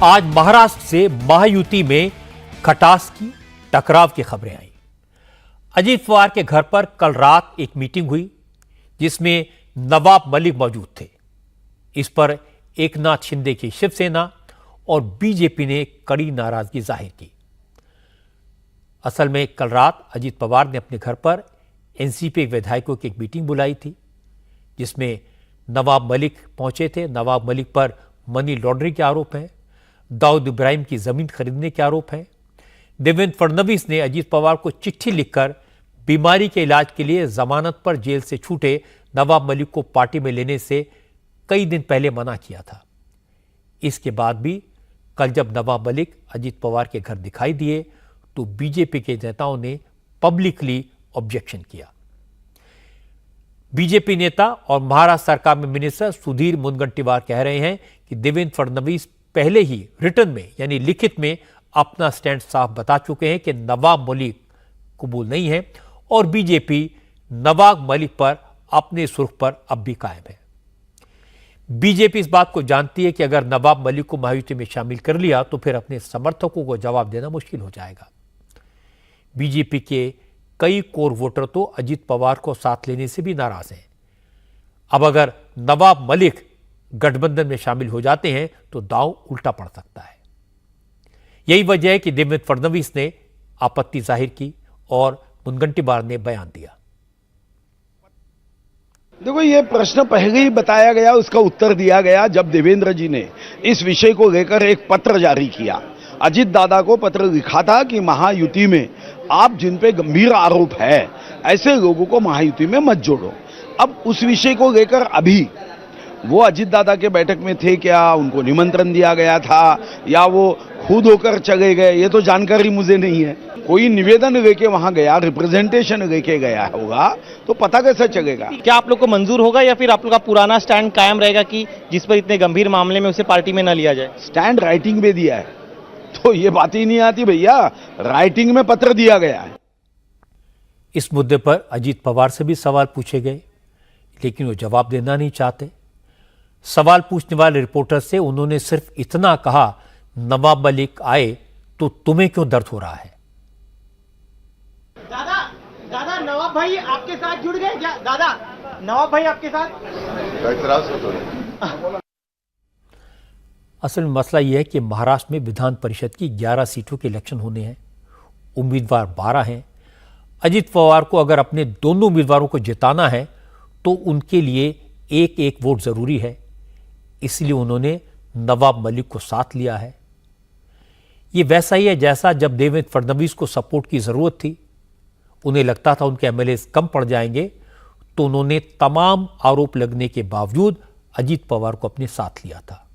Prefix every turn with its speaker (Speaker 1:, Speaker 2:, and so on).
Speaker 1: आज महाराष्ट्र से महायुति में खटास की टकराव की खबरें आई। अजीत पवार के घर पर कल रात एक मीटिंग हुई जिसमें नवाब मलिक मौजूद थे। इस पर एकनाथ शिंदे की शिवसेना और बीजेपी ने कड़ी नाराजगी जाहिर की। असल में कल रात अजीत पवार ने अपने घर पर एनसीपी विधायकों की एक मीटिंग बुलाई थी जिसमें नवाब मलिक पहुंचे थे। नवाब मलिक पर मनी लॉन्ड्रिंग के आरोप हैं, दाऊद इब्राहिम की जमीन खरीदने के आरोप हैं। देवेंद्र फडणवीस ने अजीत पवार को चिट्ठी लिखकर बीमारी के इलाज के लिए जमानत पर जेल से छूटे नवाब मलिक को पार्टी में लेने से कई दिन पहले मना किया था। इसके बाद भी कल जब नवाब मलिक अजीत पवार के घर दिखाई दिए तो बीजेपी के नेताओं ने पब्लिकली ऑब्जेक्शन किया। बीजेपी नेता और महाराष्ट्र सरकार में मिनिस्टर सुधीर मुनगंटीवार कह रहे हैं कि देवेंद्र फडणवीस पहले ही रिटर्न में यानी लिखित में अपना स्टैंड साफ बता चुके हैं कि नवाब मलिक कबूल नहीं है और बीजेपी नवाब मलिक पर अपने सुर्ख पर अब भी कायम है। बीजेपी इस बात को जानती है कि अगर नवाब मलिक को महायुति में शामिल कर लिया तो फिर अपने समर्थकों को जवाब देना मुश्किल हो जाएगा। बीजेपी के कई कोर वोटर तो अजीत पवार को साथ लेने से भी नाराज हैं। अब अगर नवाब मलिक गठबंधन में शामिल हो जाते हैं तो दांव उल्टा पड़ सकता है। यही वजह है कि देवेंद्र फडणवीस ने आपत्ति जाहिर की और मुनगंटीवार ने बयान दिया।
Speaker 2: देखो, ये प्रश्न पहले ही बताया गया, उसका उत्तर दिया गया जब देवेंद्र जी ने इस विषय को लेकर एक पत्र जारी किया। अजीत दादा को पत्र लिखा था कि महायुति में आप जिन पे गंभीर आरोप है ऐसे लोगों को महायुति में मत जोड़ो। अब उस विषय को लेकर अभी वो अजीत दादा के बैठक में थे क्या, उनको निमंत्रण दिया गया था या वो खुद होकर चले गए, ये तो जानकारी मुझे नहीं है। कोई निवेदन लेके वहां गया, रिप्रेजेंटेशन लेके गया होगा तो पता कैसे चलेगा।
Speaker 3: क्या आप लोग को मंजूर होगा या फिर आप लोग का पुराना स्टैंड कायम रहेगा कि जिस पर इतने गंभीर मामले में उसे पार्टी में न लिया जाए?
Speaker 2: स्टैंड राइटिंग में दिया है तो ये बात ही नहीं आती भैया, राइटिंग में पत्र दिया गया है।
Speaker 1: इस मुद्दे पर अजीत पवार से भी सवाल पूछे गए लेकिन वो जवाब देना नहीं चाहते। सवाल पूछने वाले रिपोर्टर से उन्होंने सिर्फ इतना कहा, नवाब मलिक आए तो तुम्हें क्यों दर्द हो रहा है?
Speaker 3: दादा नवाब भाई आपके साथ जुड़ गए क्या? दादा नवाब भाई आपके साथ?
Speaker 1: असल में मसला यह है कि महाराष्ट्र में विधान परिषद की 11 सीटों के इलेक्शन होने हैं। उम्मीदवार 12 हैं। अजीत पवार को अगर अपने दोनों उम्मीदवारों को जिताना है तो उनके लिए एक एक वोट जरूरी है। इसलिए उन्होंने नवाब मलिक को साथ लिया है। यह वैसा ही है जैसा जब देवेंद्र फडणवीस को सपोर्ट की जरूरत थी, उन्हें लगता था उनके एमएलए कम पड़ जाएंगे तो उन्होंने तमाम आरोप लगने के बावजूद अजीत पवार को अपने साथ लिया था।